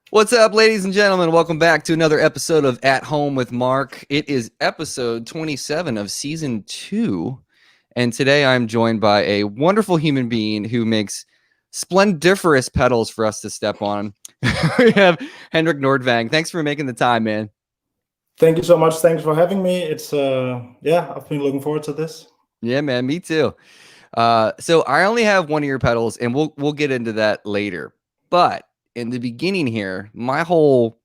What's up, ladies and gentlemen? Welcome back to another episode of At Home with Mark. It is episode 27 of season 2. And today I'm joined by a wonderful human being who makes splendiferous pedals for us to step on. We have Henrik Nordvang. Thanks for making the time, man. Thank you so much. Thanks for having me. It's I've been looking forward to this. Yeah, man, me too. So I only have one of your pedals, and we'll get into that later. But in the beginning here, my whole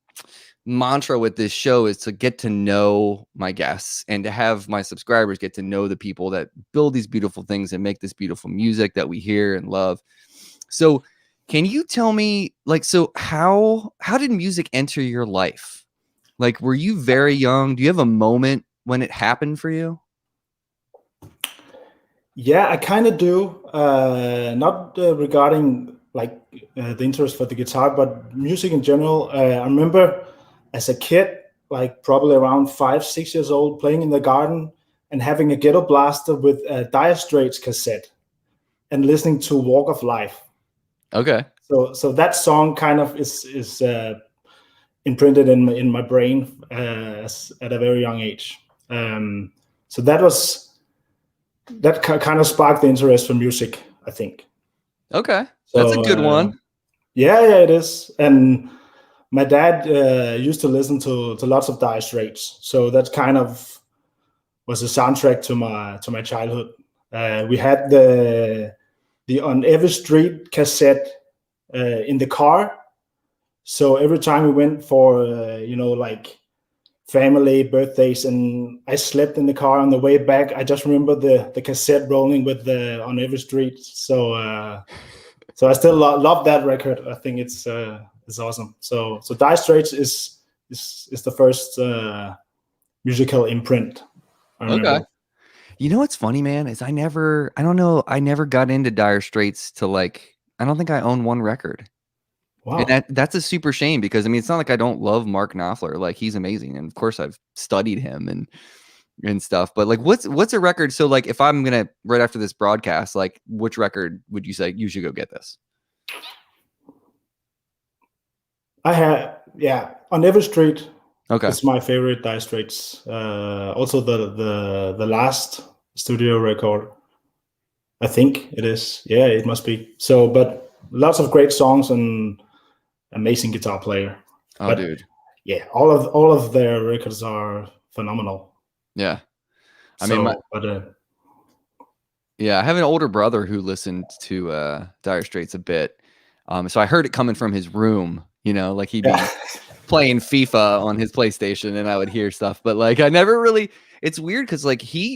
mantra with this show is to get to know my guests and to have my subscribers get to know the people that build these beautiful things and make this beautiful music that we hear and love. So can you tell me, how did music enter your life? Like, were you very young? Do you have a moment when it happened for you? Yeah, I kind of do. Not regarding the interest for the guitar, but music in general. I remember as a kid, like probably around 5-6 years old, playing in the garden and having a ghetto blaster with a Dire Straits cassette and listening to Walk of Life. Okay. So that song kind of is imprinted in my brain at a very young age. So that kind of sparked the interest for music, I think. Okay. That's a good one. Yeah, it is. And my dad used to listen to lots of Dire Straits, so that kind of was a soundtrack to my childhood. We had the On Every Street cassette in the car, so every time we went for family birthdays, and I slept in the car on the way back, I just remember the cassette rolling with the On Every Street. So I still love that record. I think it's awesome. So Dire Straits is the first musical imprint. Okay. You know what's funny, man, is I never got into Dire Straits to I don't think I own one record. Wow. And that's a super shame because it's not like I don't love Mark Knopfler. Like, he's amazing, and of course I've studied him and stuff. But what's a record? So if I'm gonna right after this broadcast, which record would you say you should go get this? I have On Every Street. Okay, it's my favorite Dire Straits. Also the last studio record. I think it is. Yeah, it must be. So, but lots of great songs and amazing guitar player. Dude. Yeah, all of their records are phenomenal. Yeah. I have an older brother who listened to Dire Straits a bit. So I heard it coming from his room, he'd be playing FIFA on his PlayStation and I would hear stuff, but I never really, it's weird because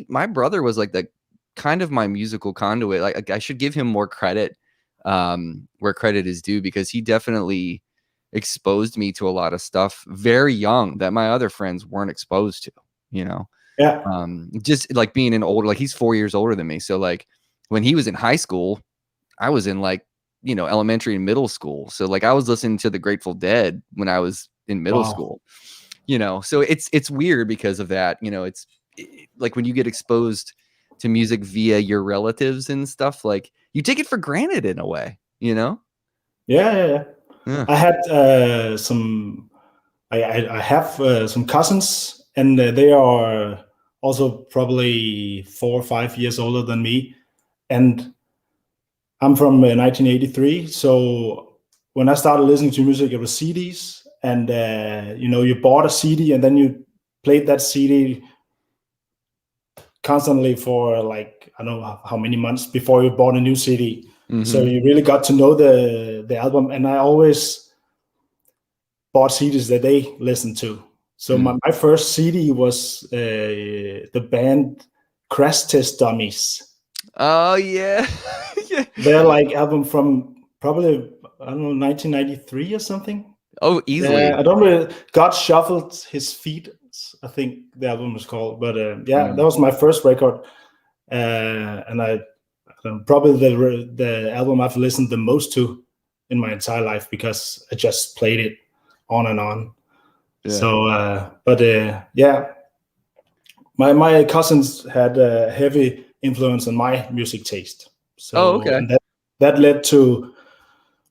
my brother was the kind of my musical conduit. I should give him more credit where credit is due, because he definitely exposed me to a lot of stuff very young that my other friends weren't exposed to, Yeah. Just being an older, he's 4 years older than me. So when he was in high school, I was in elementary and middle school. So I was listening to the Grateful Dead when I was in middle school, so it's weird because of that. It's when you get exposed to music via your relatives and stuff, you take it for granted in a way, Yeah. I have some cousins, and they are also probably 4 or 5 years older than me, and I'm from 1983. So when I started listening to music, it was CDs, and you bought a CD and then you played that CD constantly for I don't know how many months before you bought a new CD. Mm-hmm. So you really got to know the album, and I always bought CDs that they listened to. So my first CD was the band Crash Test Dummies. Oh yeah. Yeah. Their album from probably, I don't know, 1993 or something. Oh, easily. I don't really. God Shuffled His Feet, I think the album was called. But that was my first record, and I probably the album I've listened the most to in my entire life, because I just played it on and on. Yeah. So, my cousins had a heavy influence on my music taste. So okay. And that led to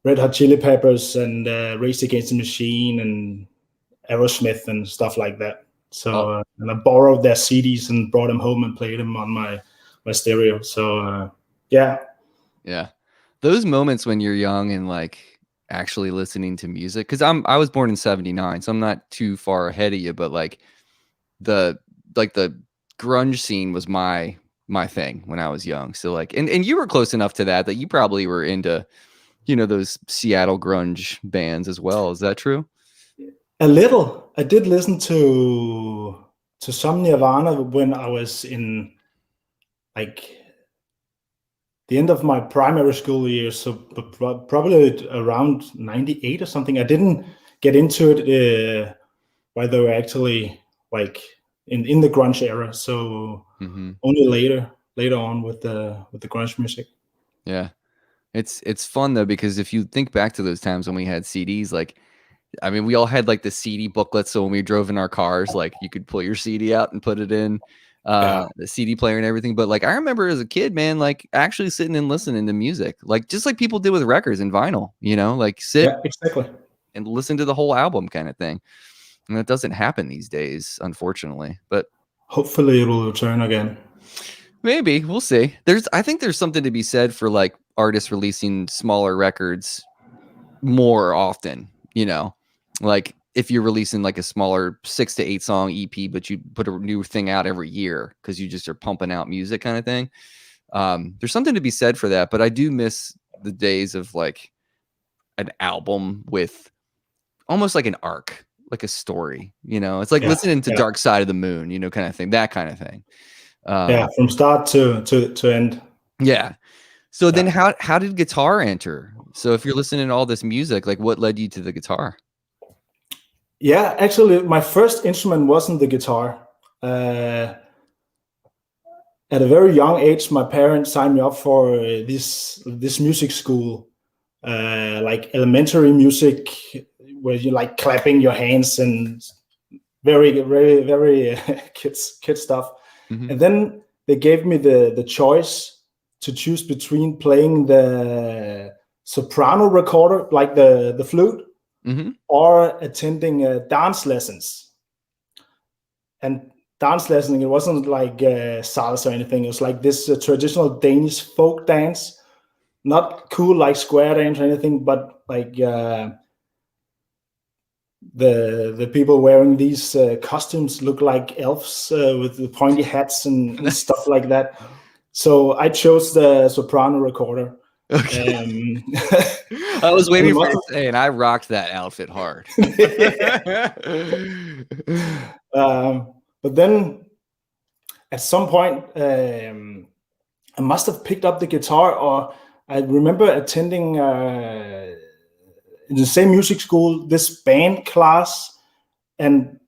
Red Hot Chili Peppers and Rage Against the Machine and Aerosmith and stuff like that. So and I borrowed their CDs and brought them home and played them on my stereo. So yeah. Those moments when you're young and like actually listening to music, because I was born in '79, so I'm not too far ahead of you, but like the grunge scene was my thing when I was young. So like, and you were close enough to that you probably were into, you know, those Seattle grunge bands as well. Is that true? A little. I did listen to some Nirvana when I was in like the end of my primary school years, so probably around 98 or something. I didn't get into it while they were actually like in the grunge era. So only later on with the grunge music. Yeah. It's fun though, because if you think back to those times when we had CDs, like, I mean, we all had like the CD booklets. So when we drove in our cars, like you could pull your CD out and put it in the CD player and everything. But like, I remember as a kid, man, like actually sitting and listening to music, like just like people did with records and vinyl, you know, like sit exactly and listen to the whole album kind of thing. And that doesn't happen these days, unfortunately, but hopefully it will return again. Maybe we'll see. I think there's something to be said for like artists releasing smaller records more often, you know, like if you're releasing like a smaller 6 to 8 song EP, but you put a new thing out every year because you just are pumping out music kind of thing. There's something to be said for that, but I do miss the days of like an album with almost like an arc, like a story, you know, it's like listening to Dark Side of the Moon, you know, kind of thing, that kind of thing. From start to end. Yeah. So then how did guitar enter? So if you're listening to all this music, like what led you to the guitar? Yeah, actually my first instrument wasn't the guitar. At a very young age, my parents signed me up for this music school, like elementary music, where you like clapping your hands and very, very, very kid stuff. And then they gave me the choice to choose between playing the soprano recorder, like the flute, or attending dance lessons. And dance lesson, it wasn't like salsa or anything. It was like this traditional Danish folk dance, not cool like square dance or anything, but like the people wearing these costumes look like elves with the pointy hats and stuff like that. So I chose the soprano recorder. Okay. I was waiting for you to say, and I rocked that outfit hard. But then at some point, I must have picked up the guitar, or I remember attending in the same music school, this band class, and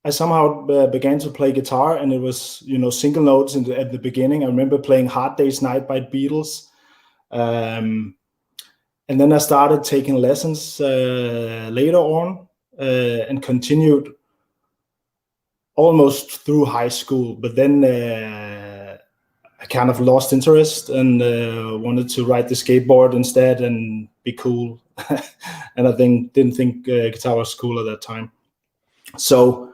I somehow began to play guitar, and it was, you know, single notes at the beginning. I remember playing Hard Day's Night by Beatles. And then I started taking lessons later on and continued almost through high school. But then I kind of lost interest and wanted to ride the skateboard instead and be cool. And I didn't think guitar was cool at that time. So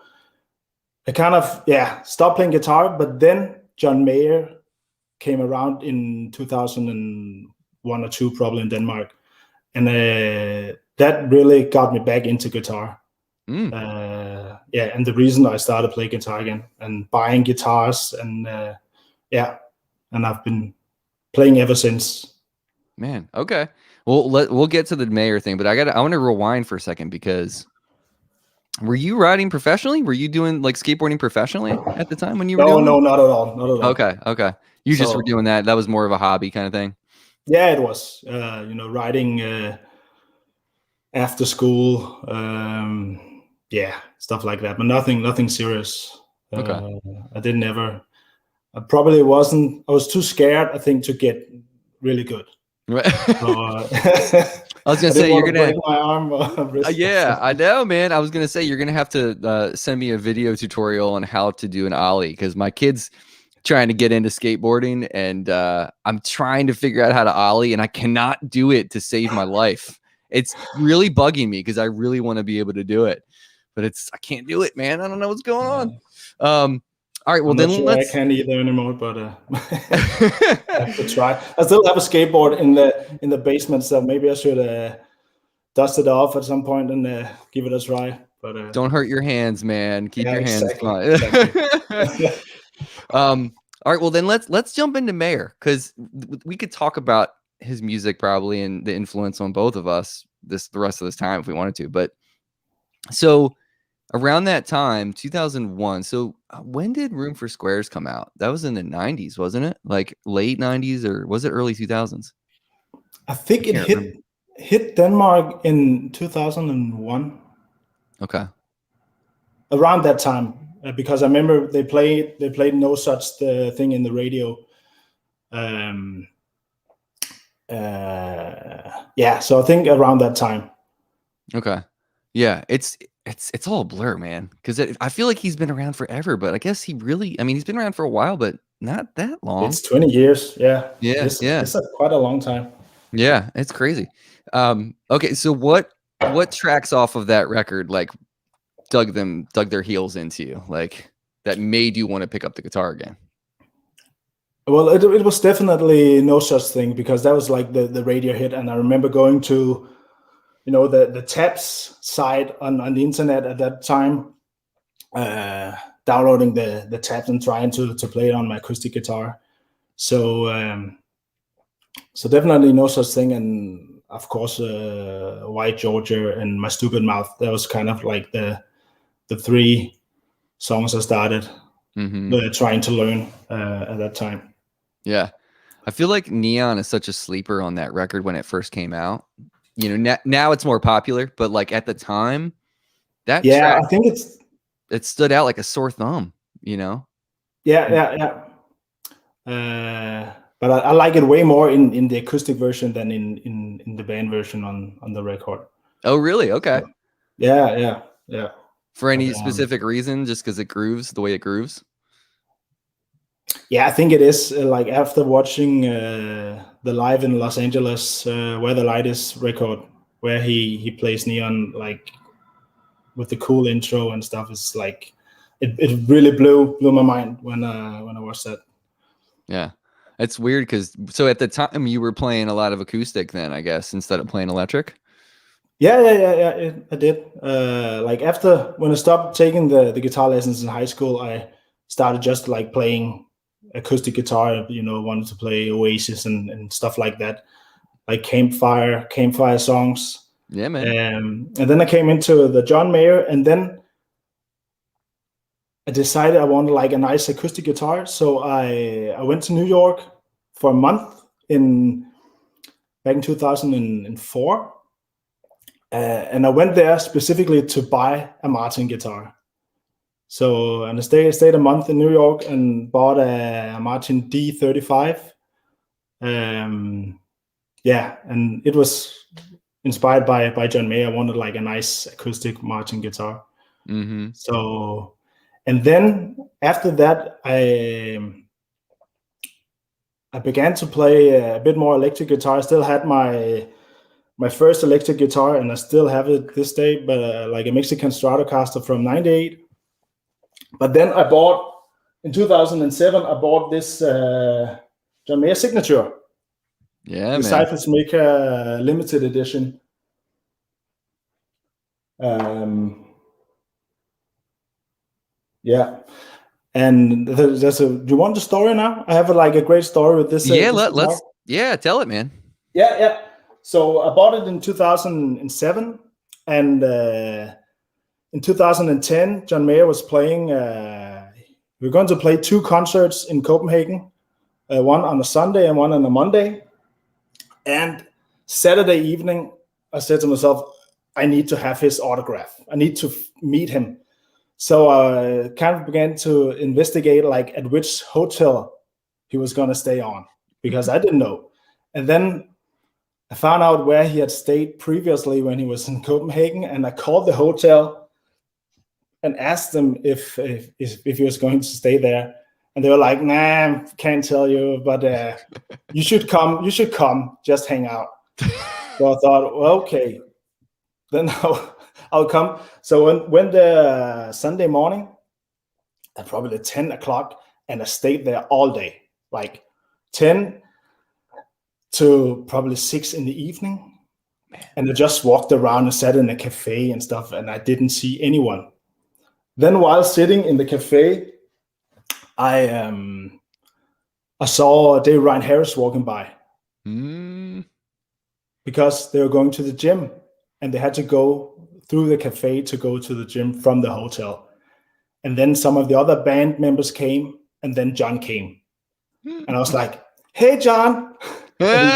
I kind of, stopped playing guitar. But then John Mayer came around in 2001 or 2, probably in Denmark. And that really got me back into guitar. And the reason I started playing guitar again and buying guitars and and I've been playing ever since. Man, okay. Well, we'll get to the Mayer thing, but I want to rewind for a second, because were you riding professionally? Were you doing like skateboarding professionally at the time when you were doing No, not at all. Not at all. Okay. You just were doing that. That was more of a hobby kind of thing. Yeah, it was. Riding after school. Stuff like that, but nothing serious. Okay. I didn't ever. I probably wasn't. I was too scared, I think, to get really good. Right. So, I was gonna say you're gonna break my arm. Yeah, I know, man. I was gonna say you're gonna have to send me a video tutorial on how to do an ollie, because my kids trying to get into skateboarding, and I'm trying to figure out how to ollie, and I cannot do it to save my life. It's really bugging me because I really want to be able to do it, but I can't do it, man. I don't know what's going on. All right, well I'm then not sure let's. I can either anymore, but I have to try. I still have a skateboard in the basement, so maybe I should dust it off at some point and give it a try. But don't hurt your hands, man. Keep your hands fine. Exactly. All right, well then let's jump into Mayer, because we could talk about his music probably and the influence on both of us the rest of this time if we wanted to. But so around that time, 2001. So when did Room for Squares come out? That was in the 90s, wasn't it? Like late 90s, or was it early 2000s? I think it hit Denmark in 2001. Okay. Around that time, because I remember they played No Such Thing in the radio. So I think around that time. Okay. Yeah, it's all a blur, man, because I feel like he's been around forever, but I guess he's been around for a while, but not that long. It's 20 years. Yeah. Yeah. It's quite a long time. Yeah, it's crazy. Okay, so what tracks off of that record like dug their heels into you, like that made you want to pick up the guitar again? Well, it was definitely No Such Thing, because that was like the radio hit, and I remember going to, the tabs site on the internet at that time, downloading the tabs and trying to play it on my acoustic guitar. So definitely No Such Thing, and of course White Georgia and My Stupid Mouth. That was kind of like the three songs I started trying to learn at that time. Yeah, I feel like Neon is such a sleeper on that record when it first came out. Now it's more popular, but like at the time, that track, I think it stood out like a sore thumb. Yeah. But I like it way more in the acoustic version than in the band version on the record. Oh, really? Okay. So, yeah. For any specific reason, just because it grooves the way it grooves? Yeah, I think it is. Like after watching the Live in Los Angeles, Where the Light Is record, where he plays Neon, like with the cool intro and stuff, it's like it really blew my mind when I watched that. Yeah, it's weird because so at the time you were playing a lot of acoustic then, I guess, instead of playing electric. Yeah. I did. Like after when I stopped taking the guitar lessons in high school, I started just like playing acoustic guitar. Wanted to play Oasis and stuff like that, like campfire songs. Yeah, man. And then I came into the John Mayer, and then I decided I wanted like a nice acoustic guitar. So I went to New York for a month back in 2004. And I went there specifically to buy a Martin guitar. So, and I stayed a month in New York and bought a Martin D35. And it was inspired by John Mayer. I wanted like a nice acoustic Martin guitar. So, and then after that, I began to play a bit more electric guitar. I still had my first electric guitar, and I still have it this day, but like a Mexican Stratocaster from '98. But then in 2007, I bought this John Mayer Signature. Yeah, Disciples make a limited edition. Yeah. And do you want the story now? I have a great story with this. Let's tell it, man. Yeah. So I bought it in 2007, and in 2010, John Mayer was playing. We were going to play 2 concerts in Copenhagen, one on a Sunday and one on a Monday. And Saturday evening, I said to myself, I need to have his autograph. I need to meet him. So I kind of began to investigate like at which hotel he was going to stay on, because I didn't know. And then I found out where he had stayed previously when he was in Copenhagen, and I called the hotel and asked them if he was going to stay there. And they were like, nah, can't tell you, but you should come. You should come. Just hang out. So I thought, well, okay, then I'll come. So when the Sunday morning at probably 10 o'clock, and I stayed there all day, like 10 to probably 6 in the evening. And I just walked around and sat in a cafe and stuff, and I didn't see anyone. Then while sitting in the cafe, I saw Dave Ryan Harris walking by because they were going to the gym, and they had to go through the cafe to go to the gym from the hotel. And then some of the other band members came, and then John came. And I was like, hey, John. And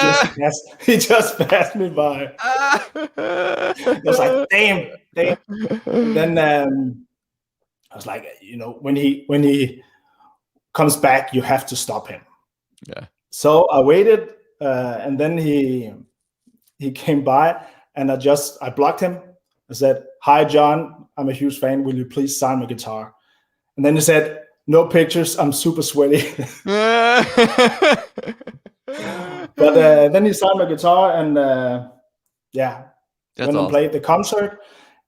he just passed me by. I was like, damn. And then I was like, when he comes back, you have to stop him. Yeah. So I waited, and then he came by, and I blocked him. I said, hi, John, I'm a huge fan. Will you please sign my guitar? And then he said, no pictures. I'm super sweaty. But then he signed my guitar, and went and played the concert.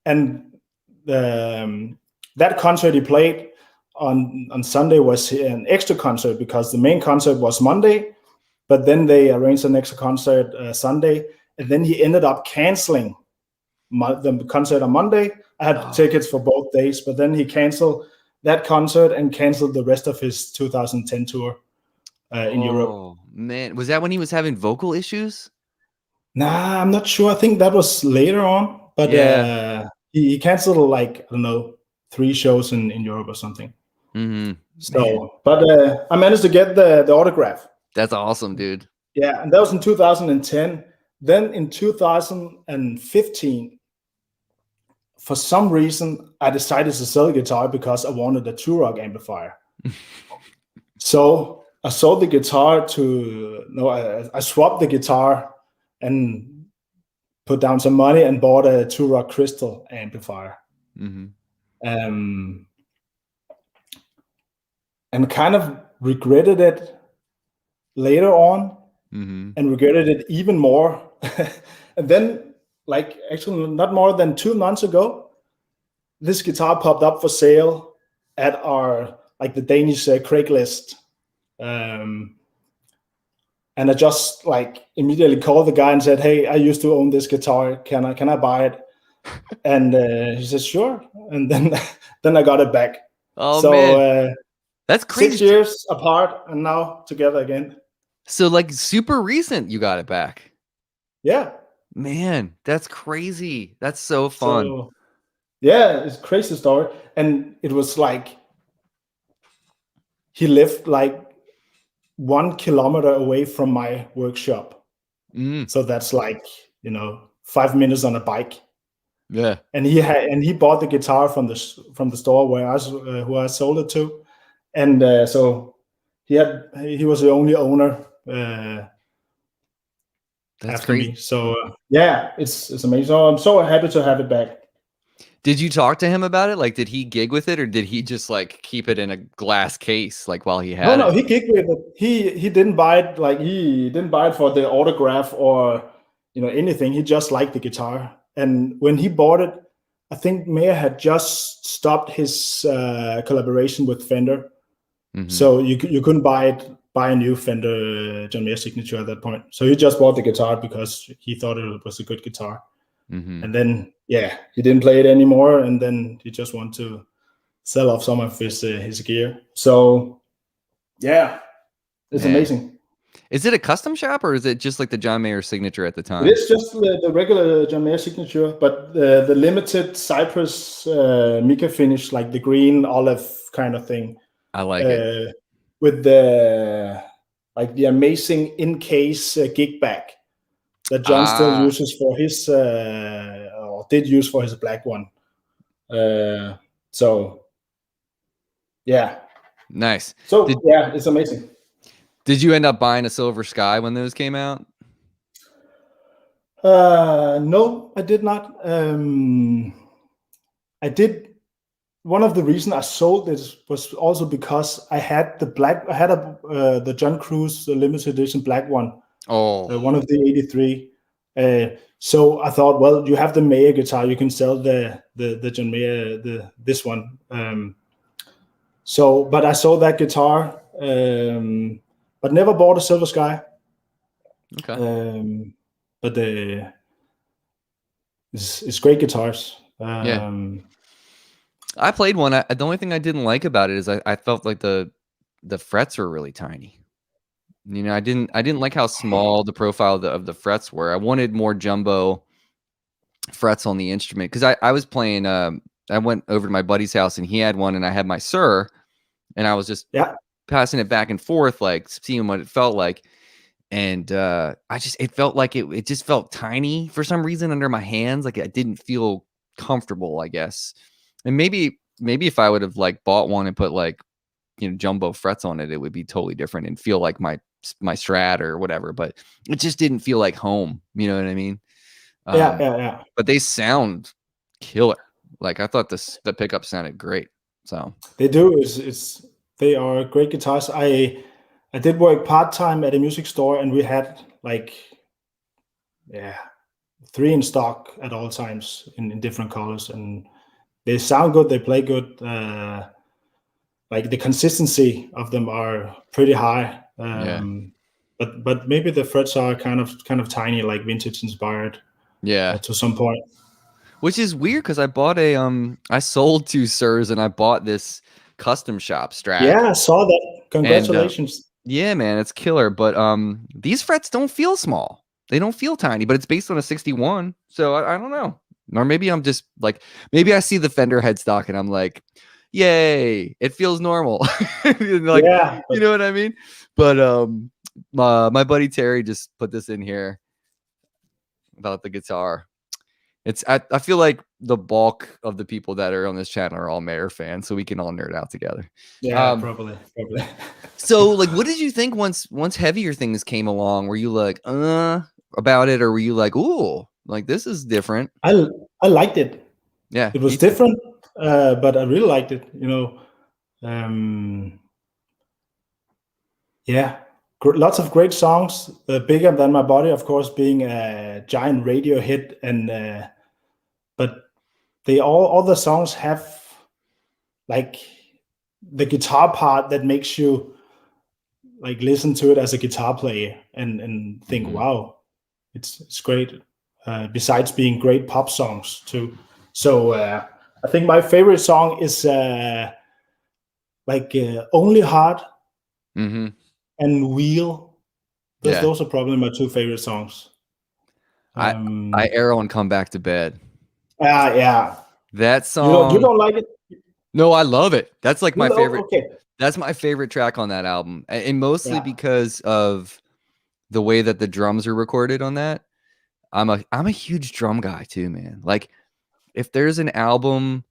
And that concert he played on Sunday was an extra concert, because the main concert was Monday, but then they arranged an extra concert Sunday, and then he ended up canceling the concert on Monday. I had tickets for both days, but then he canceled that concert and canceled the rest of his 2010 tour in Europe. Oh man, was that when he was having vocal issues? Nah, I'm not sure. I think that was later on, but he canceled like, I don't know, 3 shows in Europe or something. So, but I managed to get the autograph. That's awesome, dude. Yeah, and that was in 2010. Then in 2015, for some reason, I decided to sell a guitar because I wanted a Turok amplifier. So I sold the guitar I swapped the guitar and put down some money and bought a Turok Crystal amplifier. And kind of regretted it later on, and regretted it even more. And then, like, actually not more than 2 months ago, this guitar popped up for sale at our, like, the Danish Craigslist. And I just like immediately called the guy and said, hey, I used to own this guitar. Can I buy it? And he said, sure. And then I got it back. Oh, so, man. That's crazy. 6 years apart and now together again. So like super recent you got it back. Yeah. Man, that's crazy. That's so fun. So, yeah, it's a crazy story. And it was like he lived like 1 kilometer away from my workshop. So that's like, 5 minutes on a bike. Yeah. And he bought the guitar from the store where who I sold it to. And so he was the only owner that's after crazy. me. So yeah, it's amazing. So I'm so happy to have it back. Did you talk to him about it? Like, did he gig with it, or did he just like keep it in a glass case, like while he had it? No, he gigged with it. He didn't buy it. Like, he didn't buy it for the autograph or anything. He just liked the guitar. And when he bought it, I think Mayer had just stopped his collaboration with Fender. So you couldn't buy a new Fender John Mayer signature at that point. So he just bought the guitar because he thought it was a good guitar. And then he didn't play it anymore, and then he just wanted to sell off some of his gear. So it's amazing. Is it a custom shop, or is it just like the John Mayer signature at the time? It is just the regular John Mayer signature, but the limited Cypress mica finish, like the green olive kind of thing. I like it. With the amazing in-case gig bag that John still uses for his or did use for his black one. So yeah. Nice. So it's amazing. Did you end up buying a Silver Sky when those came out? No, I did not. I did one of the reasons I sold it was also because I had the John Cruise limited edition black one. One of the 83. So I thought, well, you have the Mayer guitar, you can sell the John Mayer this one. But I sold that guitar, but never bought a Silver Sky. Okay. But it's great guitars. Yeah. I played one. The only thing I didn't like about it is I felt like the frets were really tiny. I didn't like how small the profile of the frets were. I wanted more jumbo frets on the instrument because I was playing. I went over to my buddy's house and he had one, and I had my Sir, and I was just passing it back and forth, like seeing what it felt like. And it felt like it just felt tiny for some reason under my hands. Like I didn't feel comfortable, I guess. And maybe if I would have like bought one and put like, jumbo frets on it, it would be totally different and feel like my Strat or whatever. But it just didn't feel like home. You know what I mean? Yeah. But they sound killer. Like I thought the pickup sounded great. So they do. They are great guitars. I did work part-time at a music store, and we had like 3 in stock at all times in different colors, and they sound good, they play good. Like the consistency of them are pretty high. But maybe the frets are kind of tiny, like vintage inspired. To some point. Which is weird because I bought I sold 2 Sirs and I bought this custom shop Strat. Yeah, I saw that. Congratulations. And, yeah, man, it's killer. But these frets don't feel small. They don't feel tiny, but it's based on a 61. So I don't know. Or maybe I'm just like, maybe I see the Fender headstock and I'm like, yay, it feels normal. Like, you know what I mean? But my buddy Terry just put this in here about the guitar. I feel like the bulk of the people that are on this channel are all Mayer fans, so we can all nerd out together. Yeah, probably. So, like, what did you think once heavier things came along? Were you like, about it, or were you like, ooh, like this is different? I liked it. Yeah, it was different, but I really liked it. Lots of great songs. Bigger Than My Body, of course, being a giant radio hit, and but all the songs have like the guitar part that makes you like listen to it as a guitar player and think, wow, it's great. Besides being great pop songs too. So I think my favorite song is Only Heart and Wheel. Those are probably my 2 favorite songs. I Arrow and Come Back to Bed. Yeah. That song. You don't like it? No, I love it. That's like my favorite. Okay. That's my favorite track on that album, and mostly because of the way that the drums are recorded on that. I'm a huge drum guy too, man. Like if there's an album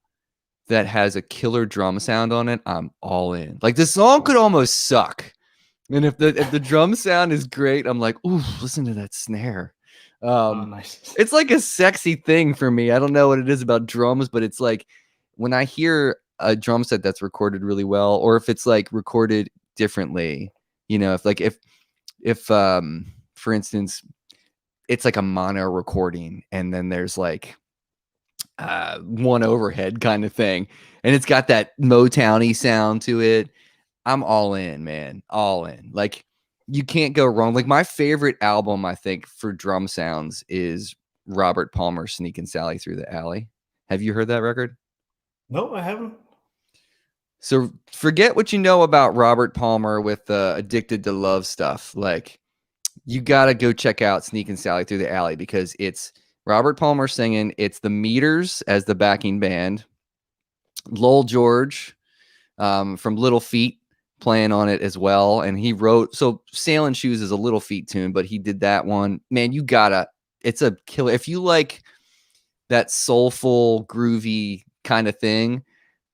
that has a killer drum sound on it, I'm all in. Like the song could almost suck, and if the drum sound is great, I'm like, ooh, listen to that snare. Nice. It's like a sexy thing for me. I don't know what it is about drums, but it's like when I hear a drum set that's recorded really well, or if it's like recorded differently, if for instance, it's like a mono recording and then there's like one overhead kind of thing, and it's got that Motown-y sound to it, I'm all in, man. All in. Like you can't go wrong. Like my favorite album, I think, for drum sounds is Robert Palmer's Sneakin' Sally Through the Alley. Have you heard that record? No, I haven't. So forget what you know about Robert Palmer with Addicted to Love stuff. Like you got to go check out Sneakin' Sally Through the Alley because it's Robert Palmer singing. It's the Meters as the backing band. Lowell George from Little Feat playing on it as well. And he wrote, so Sailing Shoes is a Little Feat tune, but he did that one. Man, it's a killer. If you like that soulful, groovy kind of thing,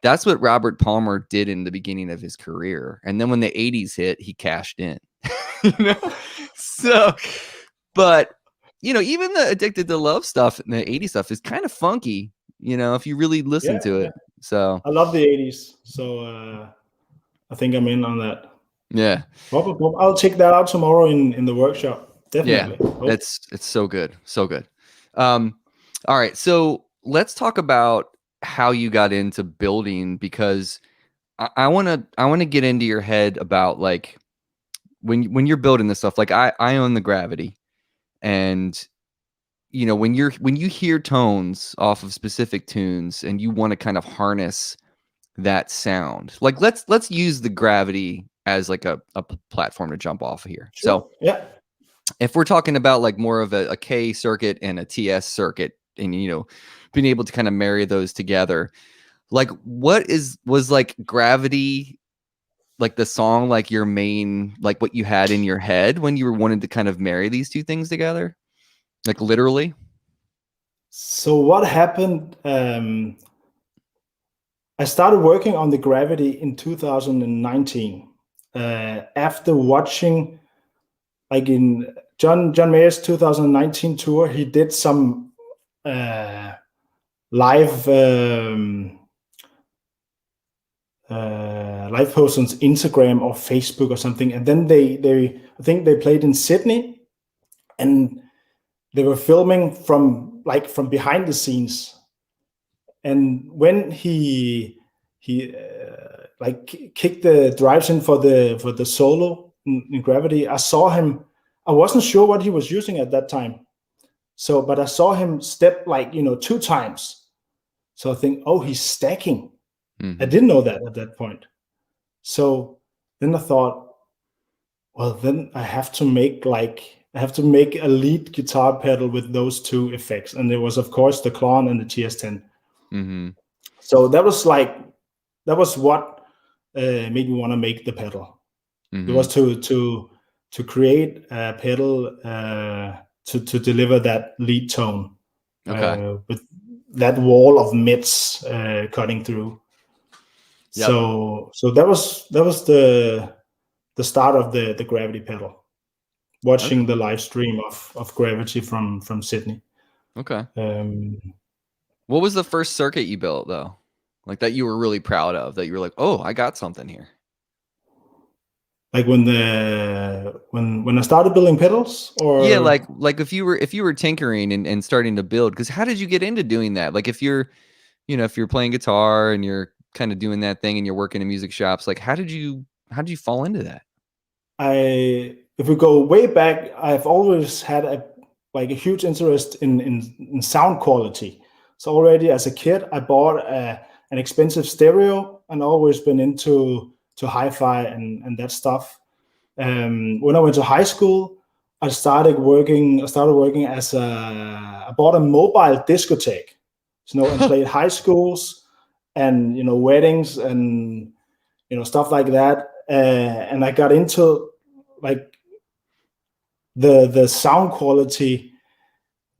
that's what Robert Palmer did in the beginning of his career. And then when the 80s hit, he cashed in. So, but, even the Addicted to Love stuff and the 80s stuff is kind of funky, if you really listen to it. So I love the 80s. So I think I'm in on that. yeah. I'll check that out tomorrow in the workshop. Definitely. Yeah, it's so good. So good. All right. So let's talk about how you got into building, because I wanna get into your head about like when you're building this stuff. Like I own the Gravity, and you know, when you hear tones off of specific tunes and you want to kind of harness that sound, like let's use the Gravity as like a platform to jump off of here. Sure. So Yeah. if we're talking about like more of a K circuit and a TS circuit, and you know, being able to kind of marry those together, like was like Gravity, like the song, like your main, like what you had in your head when you were wanting to kind of marry these two things together, like literally? So what happened? I started working on the Gravity in 2019 after watching, like in John Mayer's 2019 tour. He did some live live posts on Instagram or Facebook or something, and then they I think they played in Sydney, and they were filming from behind the scenes. And when he like kicked the drives in for the solo in Gravity, I saw him. I wasn't sure what he was using at that time, so but I saw him step like 2 times. So I think, oh, he's stacking. I didn't know that at that point. So then I thought, well, then I have to make a lead guitar pedal with those two effects, and there was of course the Klon and the TS10. So that was what made me want to make the pedal. It was to create a pedal to deliver that lead tone with that wall of mids cutting through. Yep. So that was the start of the Gravity pedal. Watching the live stream of Gravity from Sydney. Okay. What was the first circuit you built though? Like that you were really proud of, that you were like, oh, I got something here. Like when I started building pedals, or yeah, like if you were tinkering and starting to build, because how did you get into doing that? Like if you're playing guitar and you're kind of doing that thing and you're working in music shops, like how did you fall into that? If we go way back, I've always had a huge interest in sound quality. So already as a kid, I bought an expensive stereo, and always been into hi-fi and that stuff. When I went to high school, I started working as I bought a mobile discotheque, and played high schools and weddings and stuff like that. And I got into like the sound quality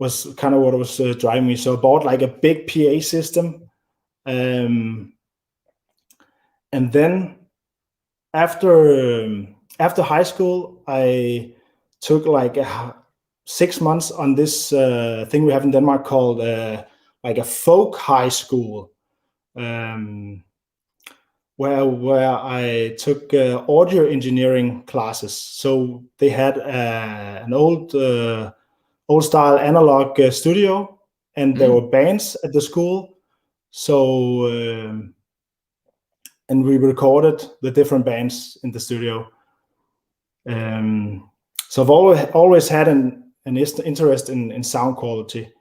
was kind of what was driving me. So I bought like a big PA system, and then after high school, I took like 6 months on this thing we have in Denmark called like a folk high school, where I took audio engineering classes. So they had an old style analog studio, and there were bands at the school. So and we recorded the different bands in the studio. So I've always had an interest in sound quality,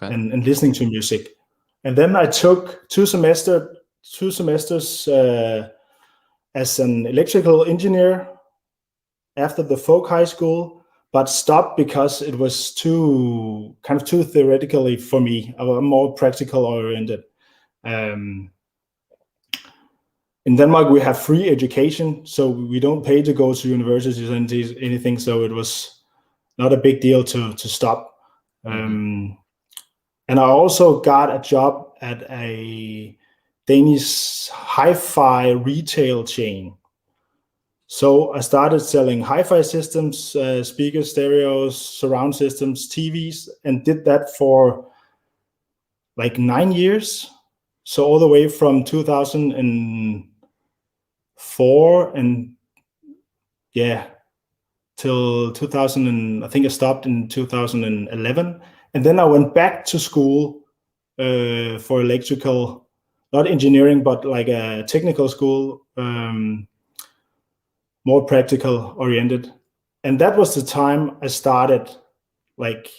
and listening to music. And then I took two semesters as an electrical engineer after the folk high school, but stopped because it was too theoretically for me. I'm more practical oriented. In Denmark, we have free education, so we don't pay to go to universities or anything. So it was not a big deal to stop. And I also got a job at a Danish hi-fi retail chain. So I started selling hi-fi systems, speakers, stereos, surround systems, TVs, and did that for like 9 years. So all the way from 2004 and till 2000, and I think I stopped in 2011, and then I went back to school for electrical, not engineering, but like a technical school, more practical oriented. And that was the time I started like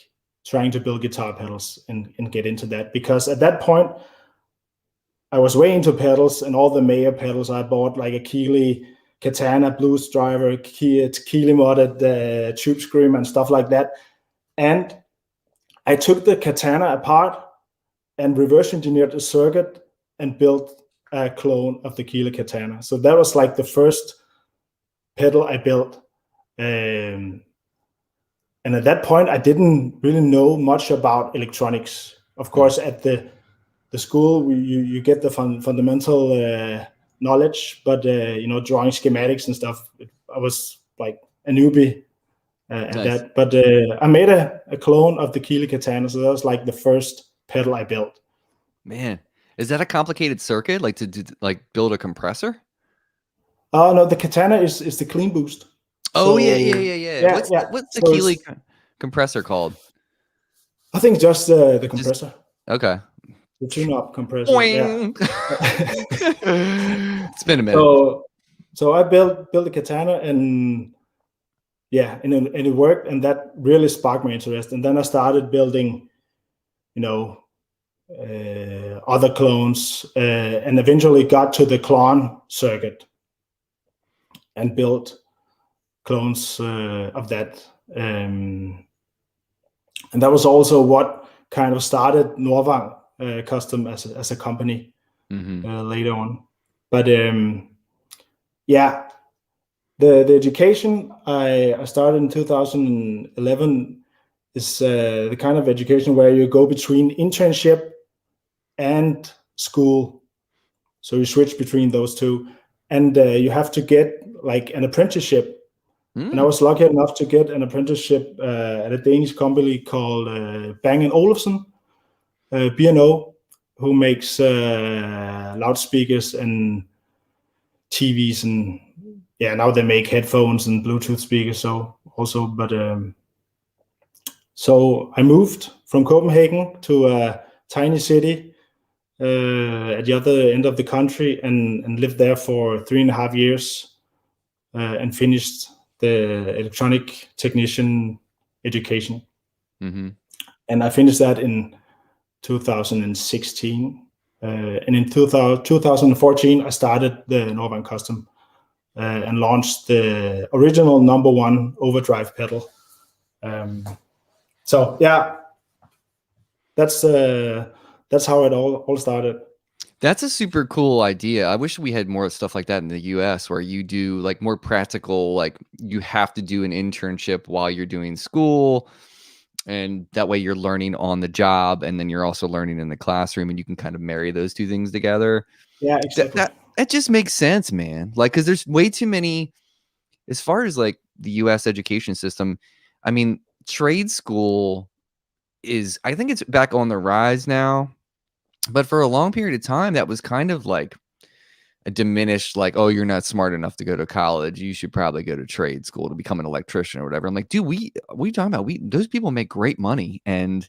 trying to build guitar pedals and get into that, because at that point I was way into pedals and all the Mayer pedals. I bought like a Keeley Katana Blues Driver, Keeley modded Tube Scream and stuff like that. And I took the Katana apart and reverse engineered a circuit and built a clone of the Keeley Katana. So that was like the first pedal I built. And at that point, I didn't really know much about electronics. Of course, at the school, you get the fundamental knowledge, but drawing schematics and stuff, I was like a newbie at that. But I made a clone of the Keeley Katana, so that was like the first pedal I built. Man, is that a complicated circuit, like to build a compressor? Oh no, the Katana is the clean boost. Oh, yeah. What's the Keeley compressor called? I think just the compressor. Okay. The tune-up compressor. Boing. Yeah. It's been a minute. So I built the Katana, and it worked, and that really sparked my interest. And then I started building, other clones, and eventually got to the Klon circuit and built clones of that. And that was also what kind of started Nordvang Custom as a company later on. But the education I started in 2011 is the kind of education where you go between internship and school. So you switch between those two, and you have to get like an apprenticeship. And I was lucky enough to get an apprenticeship at a Danish company called Bang & Olufsen, B&O, who makes loudspeakers and TVs, and now they make headphones and Bluetooth speakers. So I moved from Copenhagen to a tiny city at the other end of the country and lived there for 3.5 years and finished the electronic technician education. And I finished that in 2016. And in 2014, I started the Nordvang Custom and launched the original #1 overdrive pedal. That's how it all started. That's a super cool idea. I wish we had more stuff like that in the US, where you do like more practical, like you have to do an internship while you're doing school, and that way you're learning on the job, and then you're also learning in the classroom, and you can kind of marry those two things together. Yeah, exactly. That just makes sense, man. Like, because there's way too many, as far as like the US education system, I mean, trade school is, I think it's back on the rise now. But for a long period of time, that was kind of like a diminished, like, oh, you're not smart enough to go to college. You should probably go to trade school to become an electrician or whatever. I'm like, dude, we talking about? Those people make great money, and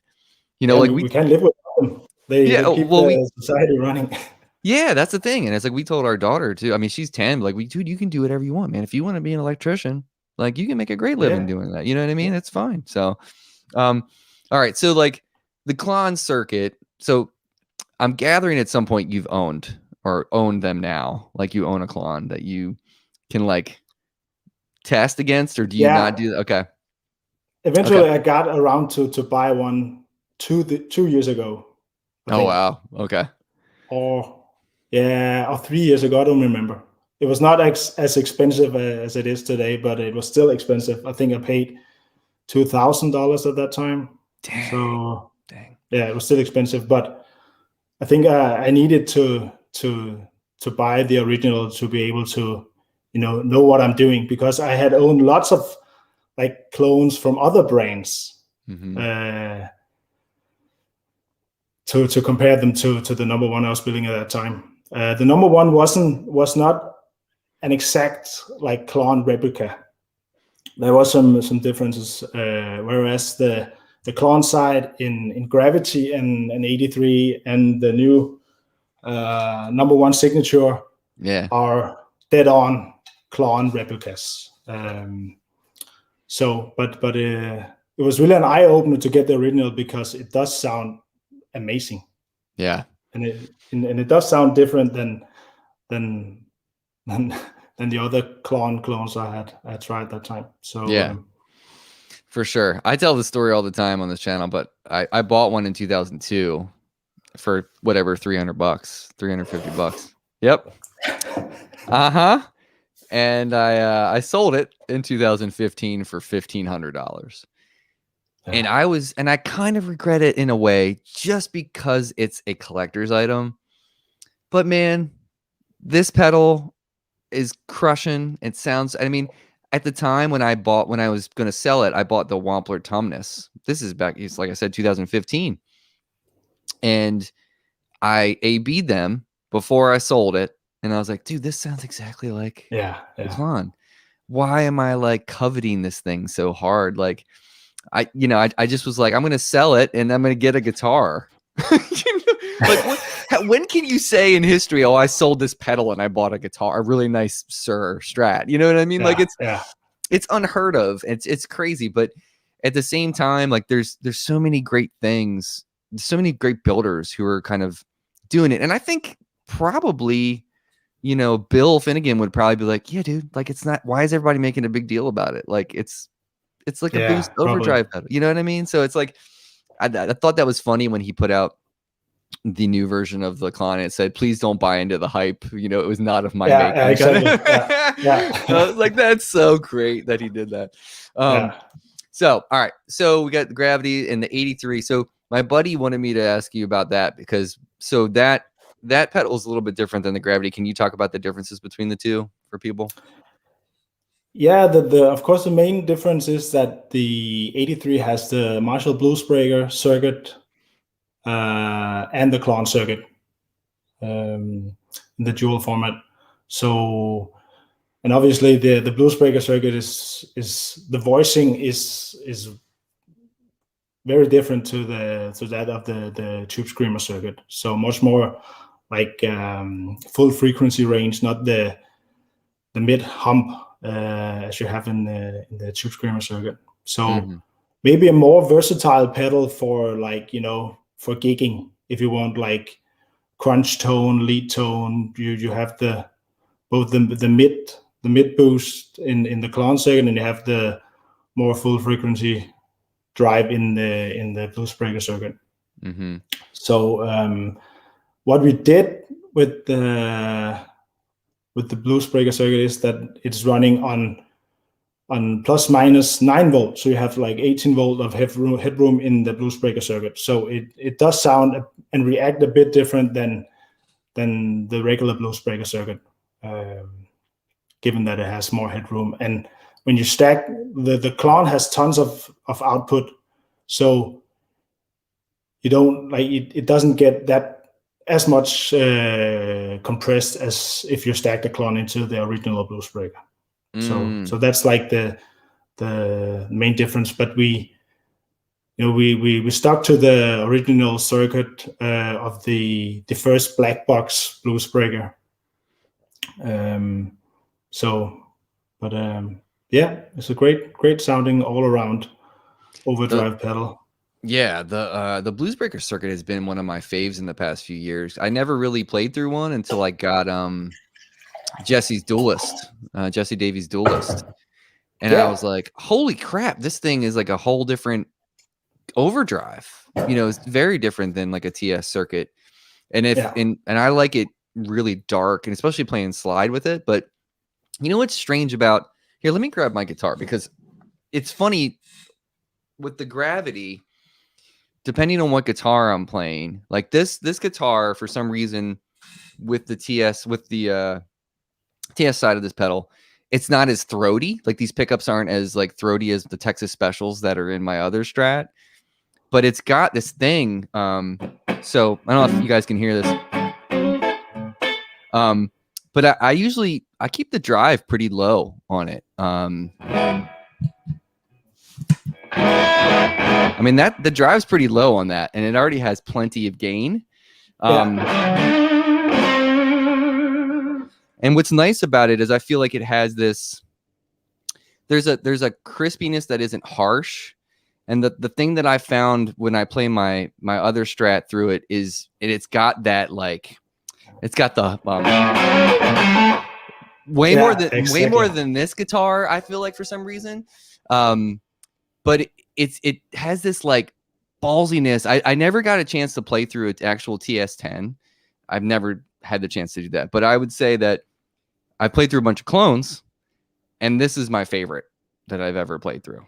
we can't live with them. They keep the society running. Yeah, that's the thing. And it's like we told our daughter too. I mean, she's 10. Like, dude, you can do whatever you want, man. If you want to be an electrician, like you can make a great living doing that. You know what I mean? It's fine. So, all right. So like the Klon circuit. So I'm gathering at some point you've owned them now. Like you own a Klon that you can like test against, or do you not do that? Okay. Eventually I got around to buy one 2 years ago. Oh, wow. Okay. Or 3 years ago. I don't remember. It was not as expensive as it is today, but it was still expensive. I think I paid $2,000 at that time. Dang. So yeah, it was still expensive, but I think I needed to buy the original to be able to, know what I'm doing, because I had owned lots of like clones from other brands. to compare them to the number one I was building at that time. The number one was not an exact like clone replica. There was some differences, whereas the clone side in Gravity and 83 and the new number one signature are dead on clone replicas. So, but it was really an eye opener to get the original because it does sound amazing. Yeah, and it does sound different than the other clones I tried that time. So yeah, for sure. I tell the story all the time on this channel, but I bought one in 2002 for whatever, $300, $350. Yep. And I sold it in 2015 for $1,500. And I kind of regret it in a way just because it's a collector's item. But man, this pedal is crushing. It sounds, I mean, at the time when I was going to sell it, I bought the Wampler Thomas. This is back, it's like I said, 2015. And I AB'd them before I sold it. And I was like, dude, this sounds exactly like the clone. Why am I like coveting this thing so hard? Like, I just was like, I'm going to sell it and I'm going to get a guitar. Like, when can you say in history, oh, I sold this pedal and I bought a guitar, a really nice Strat? You know what I mean? Like it's unheard of. It's crazy. But at the same time, like there's so many great things, so many great builders who are kind of doing it. And I think probably, Bill Finnegan would probably be like, yeah, dude, like it's not, why is everybody making a big deal about it? Like it's like a boost overdrive pedal. You know what I mean? So it's like, I thought that was funny when he put out the new version of the clone. It said, please don't buy into the hype. It was not of my making. Exactly. I was like, that's so great that he did that. So, all right. So we got the Gravity and the 83. So my buddy wanted me to ask you about that because that pedal is a little bit different than the Gravity. Can you talk about the differences between the two for people? Yeah, of course the main difference is that the 83 has the Marshall Bluesbreaker circuit and the clone circuit in the dual format. So, and obviously the Bluesbreaker circuit is the voicing is very different to that of the Tube Screamer circuit. So much more like full frequency range, not the mid hump as you have in the Tube Screamer circuit. So maybe a more versatile pedal for like, for gigging. If you want like crunch tone, lead tone, you have both the mid boost in the clone circuit, and you have the more full frequency drive in the Bluesbreaker circuit. So what we did with the Bluesbreaker circuit is that it's running on plus minus 9 volts. So you have like 18 volt of headroom in the Bluesbreaker circuit. So it does sound and react a bit different than the regular Bluesbreaker circuit, given that it has more headroom. And when you stack, the clone has tons of output. So you don't like it doesn't get that as much compressed as if you stack the clone into the original Bluesbreaker. So that's like the main difference. But we stuck to the original circuit of the first black box Bluesbreaker. It's a great sounding all around overdrive pedal. Yeah, the Bluesbreaker circuit has been one of my faves in the past few years. I never really played through one until I got Jesse Davies Duelist. And I was like, holy crap, this thing is like a whole different overdrive. It's very different than like a TS circuit. And and I like it really dark, and especially playing slide with it. But what's strange about here, let me grab my guitar, because it's funny with the Gravity, depending on what guitar I'm playing, like this guitar, for some reason, with the TS side of this pedal, it's not as throaty. Like these pickups aren't as like throaty as the Texas Specials that are in my other Strat, but it's got this thing. So I don't know if you guys can hear this. But I usually keep the drive pretty low on it. I mean the drive's pretty low on that, and it already has plenty of gain. And what's nice about it is I feel like it has this. There's a crispiness that isn't harsh. And the thing that I found when I play my other strat through it is it's got that like it's got the way more than this guitar, I feel like, for some reason. But it has this like ballsiness. I never got a chance to play through its actual TS10. I've never had the chance to do that. But I would say that I played through a bunch of clones, and this is my favorite that I've ever played through.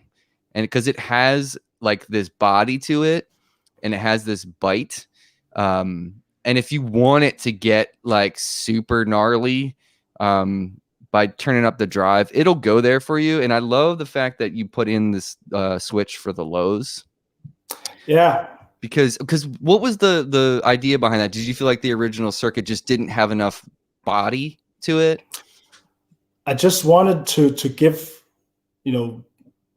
And because it has like this body to it, and it has this bite. And if you want it to get like super gnarly, by turning up the drive, it'll go there for you. And I love the fact that you put in this switch for the lows. Yeah. Because what was the idea behind that? Did you feel like the original circuit just didn't have enough body to it? I just wanted to give,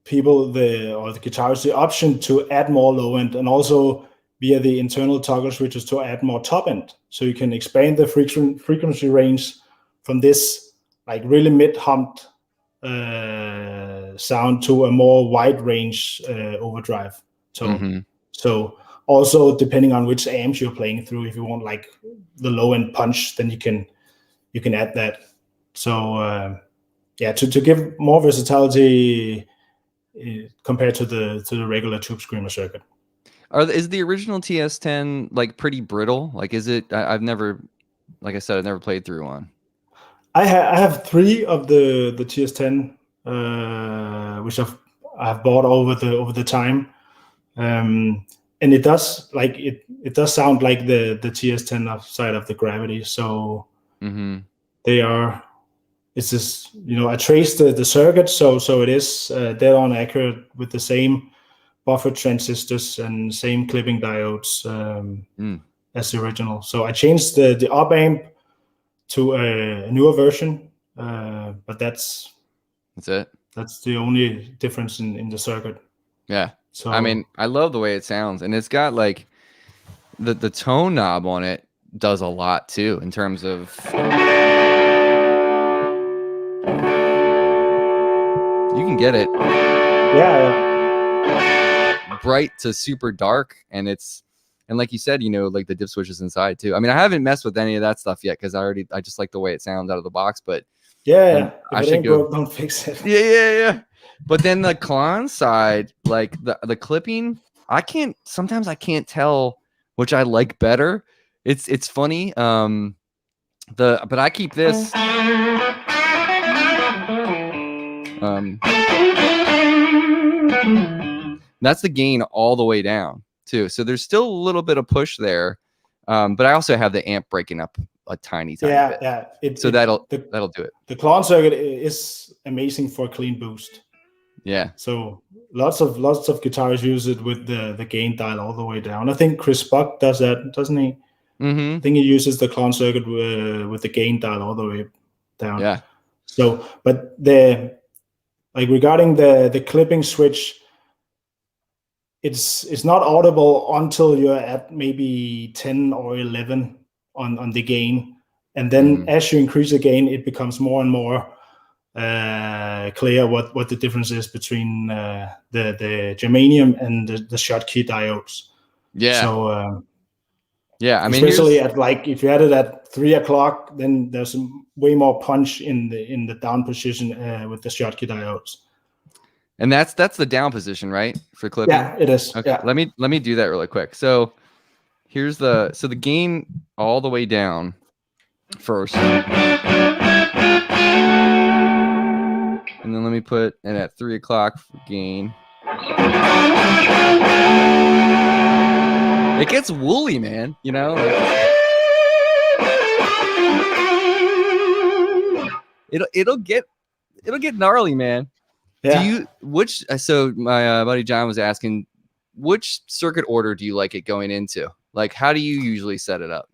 people the guitarists the option to add more low end, and also via the internal toggle switches to add more top end, so you can expand the frequency range from this like really mid humped sound to a more wide range overdrive. So also depending on which amps you're playing through, if you want like the low end punch, then you can add that. So to give more versatility compared to the regular Tube Screamer circuit. Is the original TS10 like pretty brittle? Like, is it? I've never, like I said, I've never played through one. I have 3 of the TS10, which I've bought over the time, and it does like it does sound like the TS10 side of the Gravity. So they are. It's just I traced the circuit, so it is dead on accurate with the same buffer transistors and same clipping diodes as the original. So I changed the op amp to a newer version, but that's it. That's the only difference in the circuit. Yeah. So I mean, I love the way it sounds, and it's got like the tone knob on it does a lot too in terms of. You can get it. Yeah. Bright to super dark, and like you said, like the dip switches inside too. I mean, I haven't messed with any of that stuff yet because I just like the way it sounds out of the box. But I should go. Don't fix it. Yeah. But then the Klon side, like the clipping, sometimes I can't tell which I like better. It's funny. But I keep this. That's the gain all the way down too. So there's still a little bit of push there. But I also have the amp breaking up a tiny bit. Yeah. That'll do it. The Klon circuit is amazing for clean boost. Yeah. So lots of guitarists use it with the gain dial all the way down. I think Chris Buck does that, doesn't he? Mm-hmm. I think he uses the Klon circuit with the gain dial all the way down. Yeah. So, but regarding the clipping switch, it's not audible until you're at maybe 10 or 11 on the gain, and then as you increase the gain, it becomes more and more clear what the difference is between the germanium and the Schottky diodes. Yeah. So I mean, especially at like if you had it at 3 o'clock, then there's way more punch in the down position with the Schottky diodes. And that's the down position, right, for clipping? Yeah, it is. Okay, yeah. let me do that really quick. So here's the gain all the way down first, and then let me put it at 3 o'clock for gain. It gets woolly, man. It'll get gnarly, man. Yeah. So my buddy John was asking, which circuit order do you like it going into? Like, how do you usually set it up?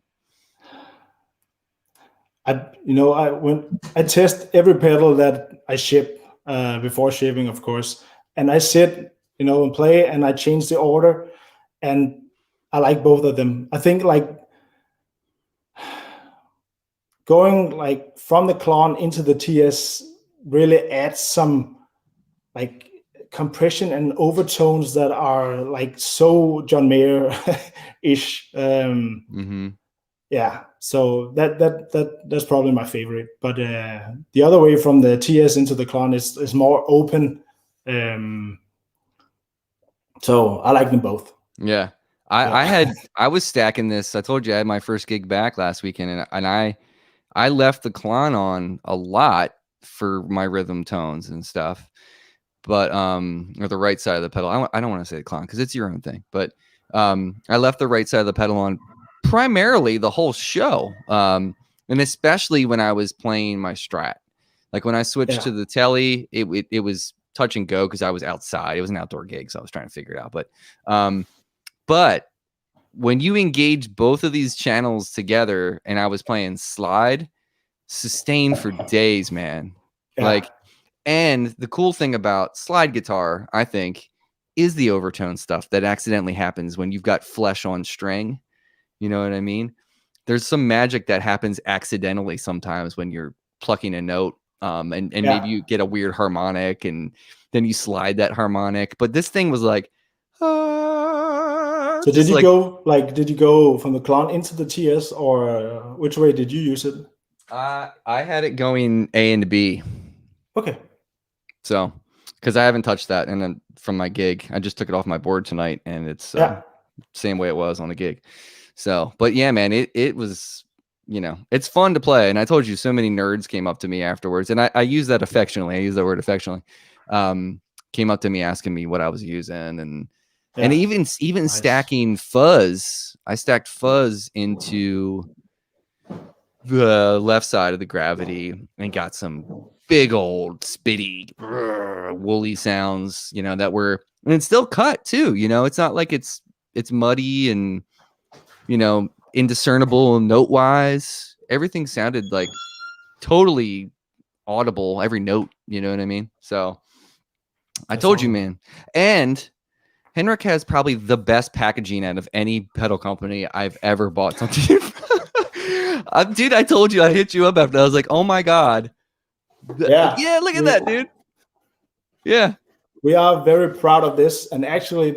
When I test every pedal that I ship before shipping, of course, and I sit, and play, and I change the order, and I like both of them. I think like going like from the Klon into the TS really adds some like compression and overtones that are like so John Mayer ish. Yeah, so that's probably my favorite. But the other way from the TS into the Klon is more open. So I like them both. Yeah. I was stacking this. I told you I had my first gig back last weekend, and I left the Klon on a lot for my rhythm tones and stuff. But or the right side of the pedal. I don't want to say the Klon because it's your own thing. But I left the right side of the pedal on primarily the whole show. And especially when I was playing my Strat. Like when I switched to the Telly, it was touch and go because I was outside. It was an outdoor gig, so I was trying to figure it out. But when you engage both of these channels together, and I was playing slide, sustained for days, man. Yeah. Like, and the cool thing about slide guitar, I think, is the overtone stuff that accidentally happens when you've got flesh on string. You know what I mean? There's some magic that happens accidentally sometimes when you're plucking a note, and maybe you get a weird harmonic, and then you slide that harmonic. But this thing was like, so did you go from the Klon into the TS, or which way did you use it? I had it going A and B. Okay. So, because I haven't touched that, and then from my gig, I just took it off my board tonight, and it's same way it was on the gig. So, but yeah, man, it was, it's fun to play. And I told you, so many nerds came up to me afterwards, and I use that affectionately. I use that word affectionately. Came up to me asking me what I was using, and even nice. Stacking fuzz. I stacked fuzz into the left side of the gravity and got some big old spitty woolly sounds, that were, and it's still cut too. It's not like it's muddy and indiscernible note wise. Everything sounded like totally audible, every note, you know what I mean? So I told you, man. And Henrik has probably the best packaging out of any pedal company I've ever bought something from. Dude, I told you, I hit you up after. I was like, oh my God. Yeah, look at that, dude. Yeah. We are very proud of this. And actually,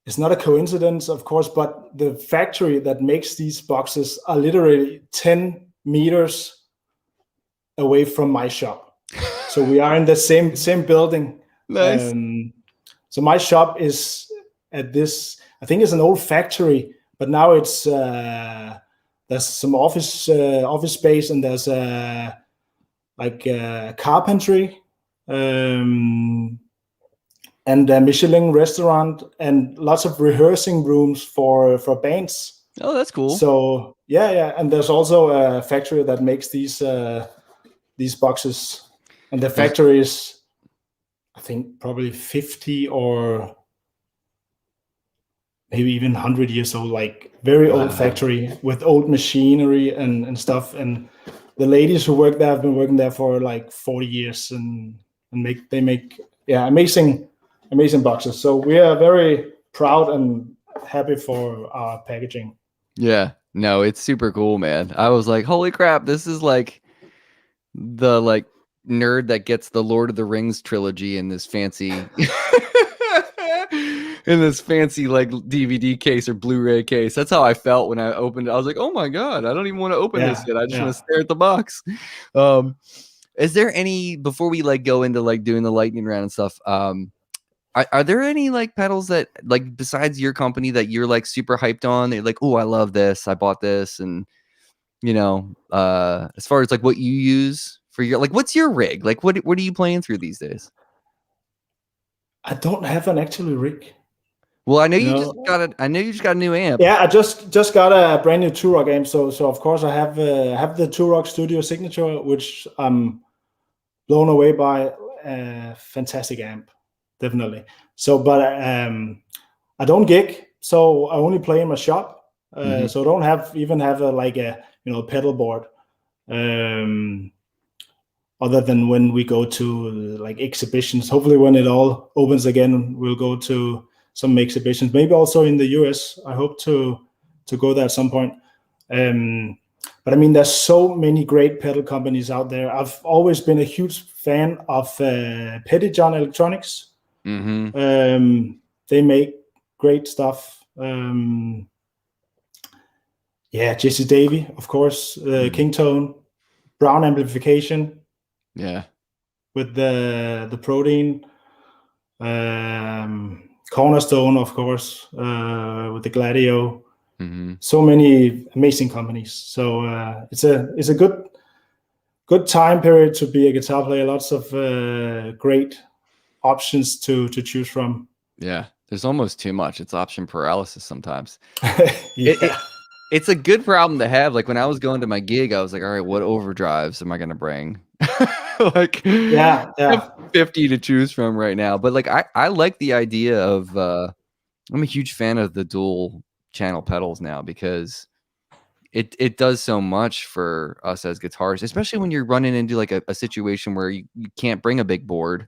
it's not a coincidence, of course, but the factory that makes these boxes are literally 10 meters away from my shop. So we are in the same building. Nice. So my shop is at this, I think it's an old factory, but now it's there's some office space, and there's carpentry, and a Michelin restaurant, and lots of rehearsing rooms for bands. Oh, that's cool. So yeah, and there's also a factory that makes these boxes, and the factory is, I think, probably 50 or maybe even 100 years old, like very old factory with old machinery and stuff. And the ladies who work there have been working there for like 40 years, and they make amazing boxes. So we are very proud and happy for our packaging. Yeah, no, it's super cool, man. I was like, holy crap, this is like the nerd that gets the Lord of the Rings trilogy in this fancy like DVD case or Blu-ray case. That's how I felt when I opened it. I was like, oh my God, I don't even want to open this yet. I just want to stare at the box. Is there any, before we go into doing the lightning round and stuff, are there any pedals that besides your company that you're super hyped on? They're like, oh, I love this, I bought this, and as far as what you use for your what's your rig? What are you playing through these days? I don't have an actual rig. Well, I know you just got a new amp. Yeah, I just got a brand new Turok amp. So of course I have the Turok Studio Signature, which I'm blown away by. Fantastic amp, definitely. So, but I don't gig, so I only play in my shop. So I don't even have a pedal board. Other than when we go to like exhibitions. Hopefully when it all opens again, we'll go to some exhibitions, maybe also in the US. I hope to go there at some point. But I mean, there's so many great pedal companies out there. I've always been a huge fan of Pettyjohn Electronics. They make great stuff. Jesse Davy, of course, Kingtone, Brown Amplification. Yeah. With the Protein, Cornerstone, of course, with the Gladio. So many amazing companies. So it's a good time period to be a guitar player. Lots of great options to choose from. Yeah, there's almost too much. It's option paralysis sometimes. It's a good problem to have. Like when I was going to my gig, I was like, all right, what overdrives am I going to bring? Like, yeah. 50 to choose from right now. But like, I like the idea of, I'm a huge fan of the dual channel pedals now, because it does so much for us as guitarists, especially when you're running into like a situation where you can't bring a big board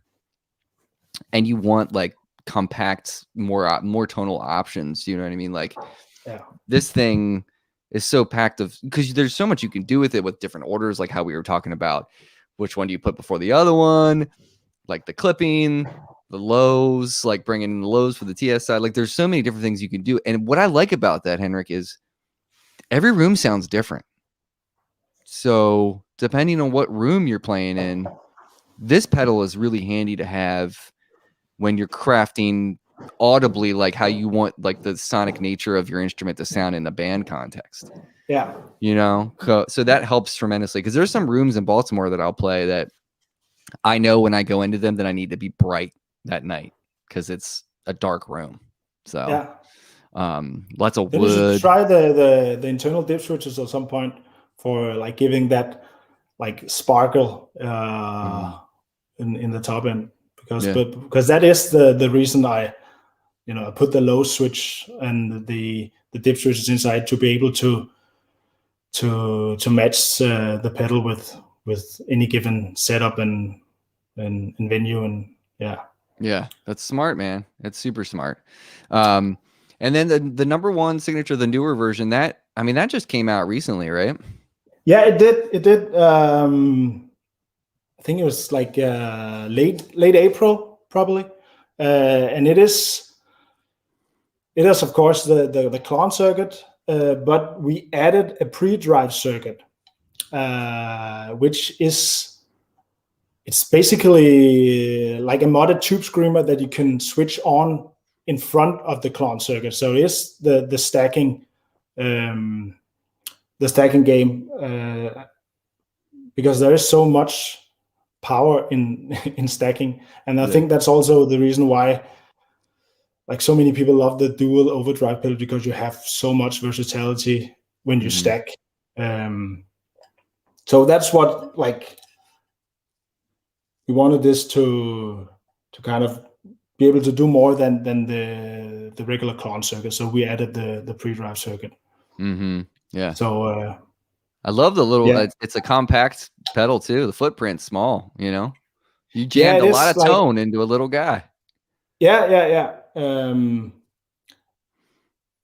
and you want like compact, more tonal options. You know what I mean? Like, this thing is so packed because there's so much you can do with it, with different orders, like how we were talking about which one do you put before the other one, like the clipping, the lows, like bringing in the lows for the TS side. Like there's so many different things you can do. And what I like about that, Henrik, is every room sounds different. So depending on what room you're playing in, this pedal is really handy to have when you're crafting audibly, like how you want like the sonic nature of your instrument to sound in a band context. Yeah. You know, so that helps tremendously, because there's some rooms in Baltimore that I'll play that I know when I go into them that I need to be bright that night because it's a dark room. So lots of wood. You should try the internal dip switches at some point for like giving that like sparkle in the top end, because that is the reason I put the low switch and the dip switches inside, to be able to match the pedal with any given setup and venue. And yeah, that's smart, man. That's super smart. And then the number one signature, the newer version, that just came out recently, right? Yeah, it did. I think it was like late April probably, and it is of course the clone circuit, but we added a pre-drive circuit, which it's basically like a modded tube screamer that you can switch on in front of the clone circuit. So it is the stacking game, because there is so much power in stacking, and I think that's also the reason why like so many people love the dual overdrive pedal, because you have so much versatility when you stack. So that's what, like, we wanted this to kind of be able to do more than the regular clone circuit. So we added the pre-drive circuit. Yeah. So I love the little. It's a compact pedal too. The footprint's small. You jammed a lot of tone into a little guy. Yeah.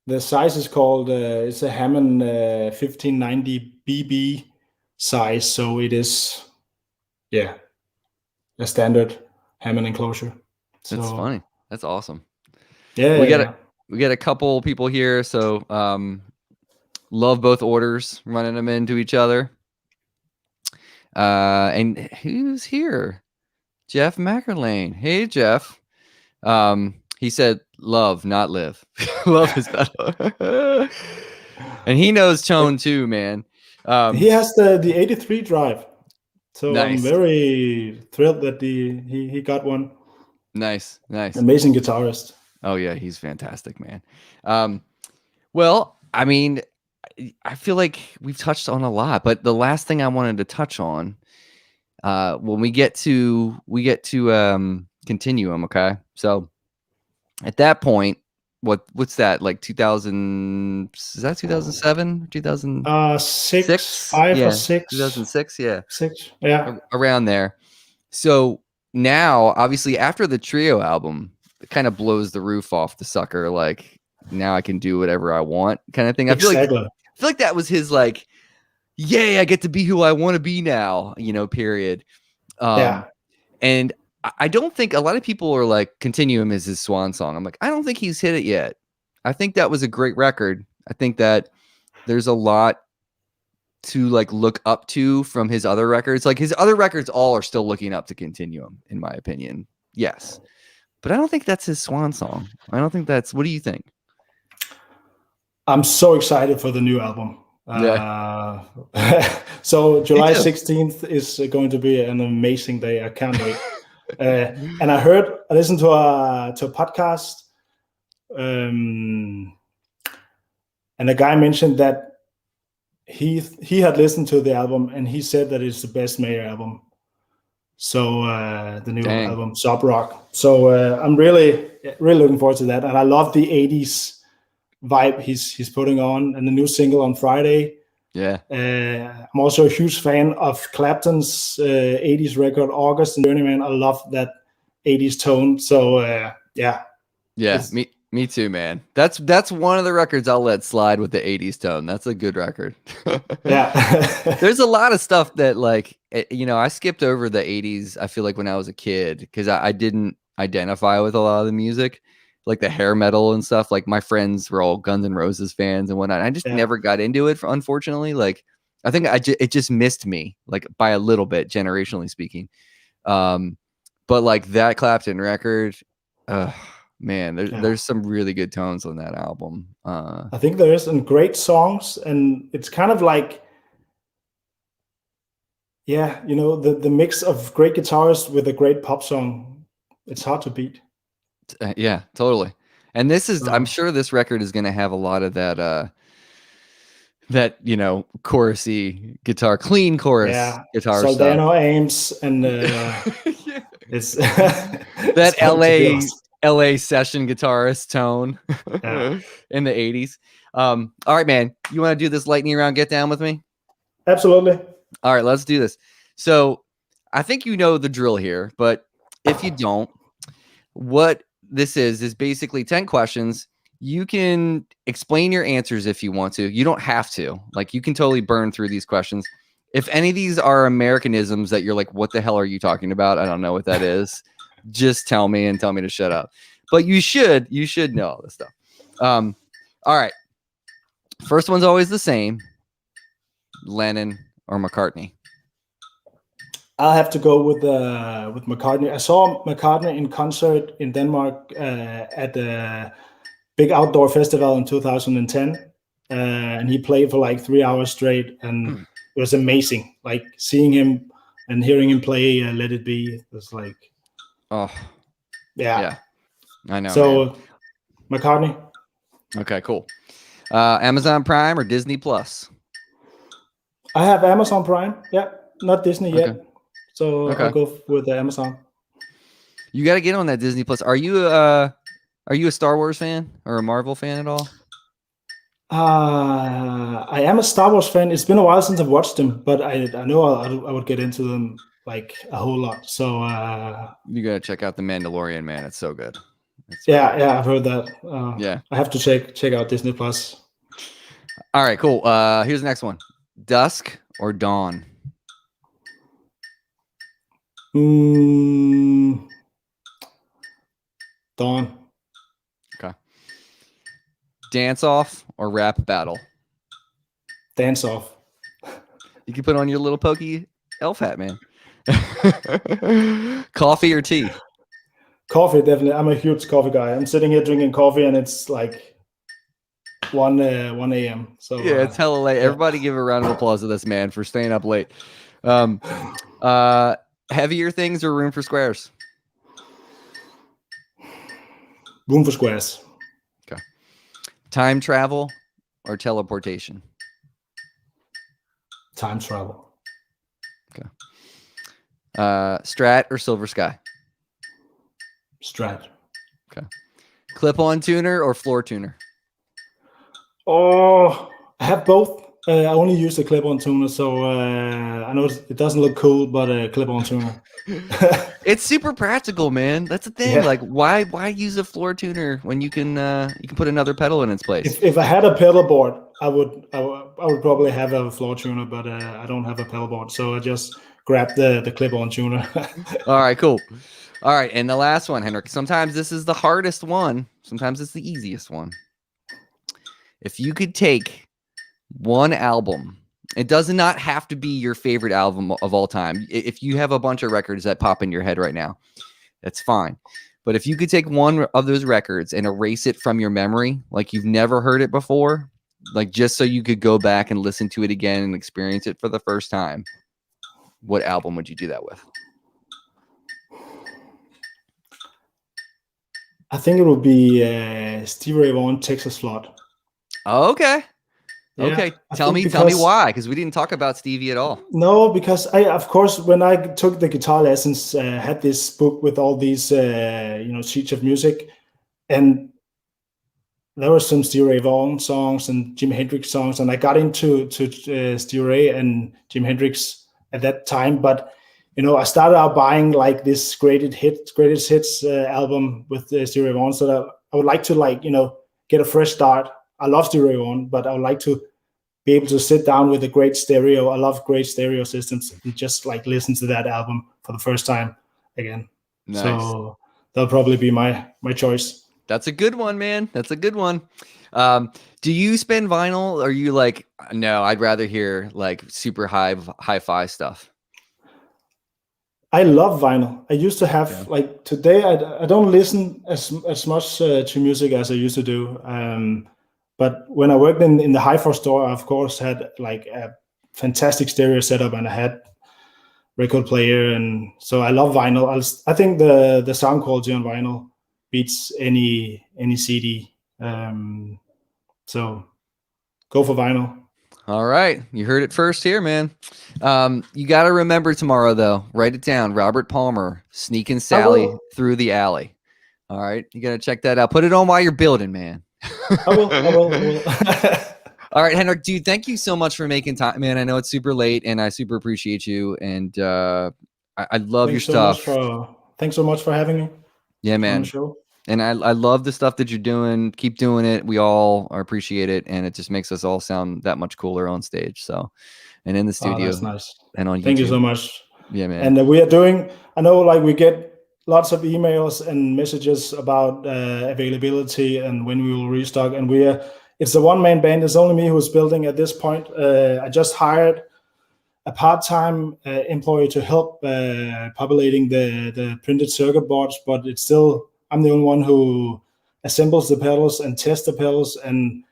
The size is called it's a Hammond 1590 BB size, so it is a standard Hammond enclosure. So, that's funny. That's awesome. Yeah, we got a couple people here, so love both orders, running them into each other. And who's here? Jeff Mackerlane. Hey, Jeff. He said, "Love, not live." Love is better. And he knows tone too, man. He has the 83 drive, so nice. I'm very thrilled that he got one. Nice. Amazing guitarist. Oh yeah, he's fantastic, man. Well, I mean, I feel like we've touched on a lot, but the last thing I wanted to touch on, when we get to Continuum, okay? So at that point, what's that, like 2000? Is that 2007? 2006? 5 or Yeah, 6. 2006. Yeah, 6. Yeah. Around there. So now, obviously, after the trio album, it kind of blows the roof off the sucker. Like now, I can do whatever I want, kind of thing. Exactly. I feel like that was his like, yay, I get to be who I want to be now. Period. Yeah. And I don't think a lot of people are like, Continuum is his swan song. I'm like, I don't think he's hit it yet. I think that was a great record. I think that there's a lot to like look up to from his other records. Like his other records all are still looking up to Continuum, in my opinion. Yes. But I don't think that's his swan song. I don't think that's, what do you think? I'm so excited for the new album. Yeah. So July 16th is going to be an amazing day. I can't wait. And I listened to a podcast, and a guy mentioned that he had listened to the album and he said that it's the best Mayer album. So the new album, Sub Rock. So I'm really looking forward to that, and I love the 80s vibe he's putting on, and the new single on Friday. Yeah. I'm also a huge fan of Clapton's 80s record, August and Journeyman. I love that 80s tone. So yeah. Yeah, me too, man. That's one of the records I'll let slide with the 80s tone. That's a good record. Yeah. There's a lot of stuff that like, I skipped over the 80s, I feel like, when I was a kid, because I didn't identify with a lot of the music, like the hair metal and stuff. Like my friends were all Guns N' Roses fans and whatnot. I just never got into it, unfortunately. Like I think it just missed me, like by a little bit, generationally speaking. But like that Clapton record, man, there's some really good tones on that album. I think there is some great songs, and it's kind of like, the mix of great guitars with a great pop song. It's hard to beat. Yeah, totally. And this is, I'm sure this record is going to have a lot of that, chorusy guitar, clean chorus guitar Soldano stuff. Ames and it's that LA session guitarist tone in the 80s. All right, man, you want to do this lightning round get down with me? Absolutely. All right, let's do this. So I think you know the drill here, but if you don't, what this is basically 10 questions. You can explain your answers if you want to. You don't have to. Like, you can totally burn through these questions. If any of these are Americanisms that you're like, what the hell are you talking about? I don't know what that is. Just tell me and tell me to shut up. But you should know all this stuff. All right. First one's always the same. Lennon or McCartney? I'll have to go with McCartney. I saw McCartney in concert in Denmark at the big outdoor festival in 2010, and he played for like 3 hours straight, and it was amazing. Like seeing him and hearing him play "Let It Be" was like, yeah, I know. So, man. McCartney. Okay, cool. Amazon Prime or Disney Plus? I have Amazon Prime. Yeah, not Disney yet. So I'll go with the Amazon. You got to get on that Disney Plus. Are you a Star Wars fan or a Marvel fan at all? I am a Star Wars fan. It's been a while since I've watched them, but I know I would get into them like a whole lot. So you got to check out The Mandalorian, man. It's so good. Yeah, I've heard that. I have to check out Disney Plus. All right, cool. Here's the next one. Dusk or dawn? Dawn. Okay. Dance off or rap battle? Dance off. You can put on your little pokey elf hat, man. Coffee or tea? Coffee, definitely. I'm a huge coffee guy. I'm sitting here drinking coffee, and it's like 1 a.m. So yeah, it's hella late. Yeah. Everybody give a round of applause to this man for staying up late. Heavier things or room for squares? Room for squares. Okay. Time travel or teleportation? Time travel. Okay. Strat or Silver Sky? Strat. Okay. Clip-on tuner or floor tuner? Oh, I have both. I only use the clip-on tuner, so I know it doesn't look cool, but clip-on tuner. It's super practical, man. That's the thing. Yeah. Like, why use a floor tuner when you can put another pedal in its place? If I had a pedal board, I would probably have a floor tuner, but I don't have a pedal board, so I just grab the clip-on tuner. All right, cool. All right, and the last one, Henrik. Sometimes this is the hardest one. Sometimes it's the easiest one. If you could take one album, it does not have to be your favorite album of all time. If you have a bunch of records that pop in your head right now, that's fine. But if you could take one of those records and erase it from your memory, like you've never heard it before, like just so you could go back and listen to it again and experience it for the first time, what album would you do that with? I think it would be Stevie Ray Vaughan, Texas Flood. Oh, okay. Yeah, okay. Tell me why, because we didn't talk about Stevie at all. No, because of course, when I took the guitar lessons, I had this book with all these, sheets of music, and there were some Stevie Ray Vaughan songs and Jimi Hendrix songs, and I got into Stevie Ray and Jimi Hendrix at that time. But I started out buying like this greatest hits album with Stevie Ray Vaughan, so that I would like to get a fresh start. I love Stevie Ray Vaughan, but I would like to be able to sit down with a great stereo. I love great stereo systems and just like listen to that album for the first time again. Nice. So that'll probably be my choice. That's a good one, man. That's a good one. Do you spin vinyl? Or are you like, no, I'd rather hear like super hi-fi stuff? I love vinyl. I used to have like today. I don't listen as much to music as I used to do. But when I worked in the hi-fi store, I of course had like a fantastic stereo setup, and I had record player, and so I love vinyl. I think the sound quality on vinyl beats any CD. So go for vinyl. All right, you heard it first here, man. You got to remember tomorrow, though. Write it down. Robert Palmer, Sneakin' Sally Through the Alley. All right, you got to check that out. Put it on while you're building, man. I will. All right, Henrik, dude, thank you so much for making time, man. I know it's super late, and I super appreciate you, and I love your stuff. Thanks so much for having me. Yeah, man. On the show. And I love the stuff that you're doing. Keep doing it. We all appreciate it, and it just makes us all sound that much cooler on stage. So, and in the studio, that's nice. And on YouTube. Thank you so much. Yeah, man. And we are doing. I know, like we get lots of emails and messages about availability and when we will restock. And it's a one-man band. It's only me who's building at this point. I just hired a part-time employee to help populating the printed circuit boards, but it's still, I'm the only one who assembles the pedals and tests the pedals and,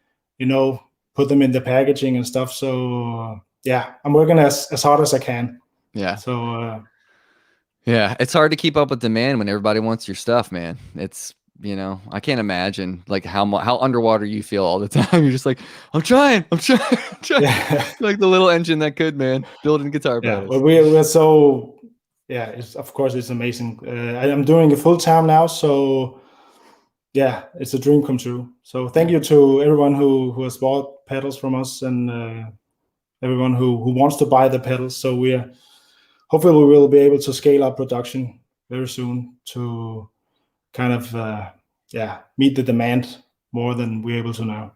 put them in the packaging and stuff. So I'm working as hard as I can. Yeah. So, yeah, it's hard to keep up with demand when everybody wants your stuff, man. It's, I can't imagine like how underwater you feel all the time. You're just like, I'm trying. Yeah. Like the little engine that could, man, building guitar pedals. Well, we're so, of course it's amazing. I'm doing it full time now. So it's a dream come true. So thank you to everyone who has bought pedals from us and everyone who wants to buy the pedals. So hopefully we will be able to scale up production very soon to kind of meet the demand more than we're able to now.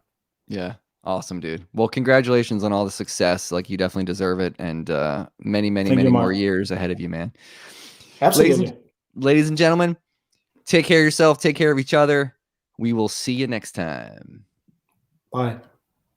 Yeah, awesome, dude. Well, congratulations on all the success. Like, you definitely deserve it, and many more years ahead of you, man. Absolutely. Ladies and gentlemen, take care of yourself, take care of each other. We will see you next time. Bye.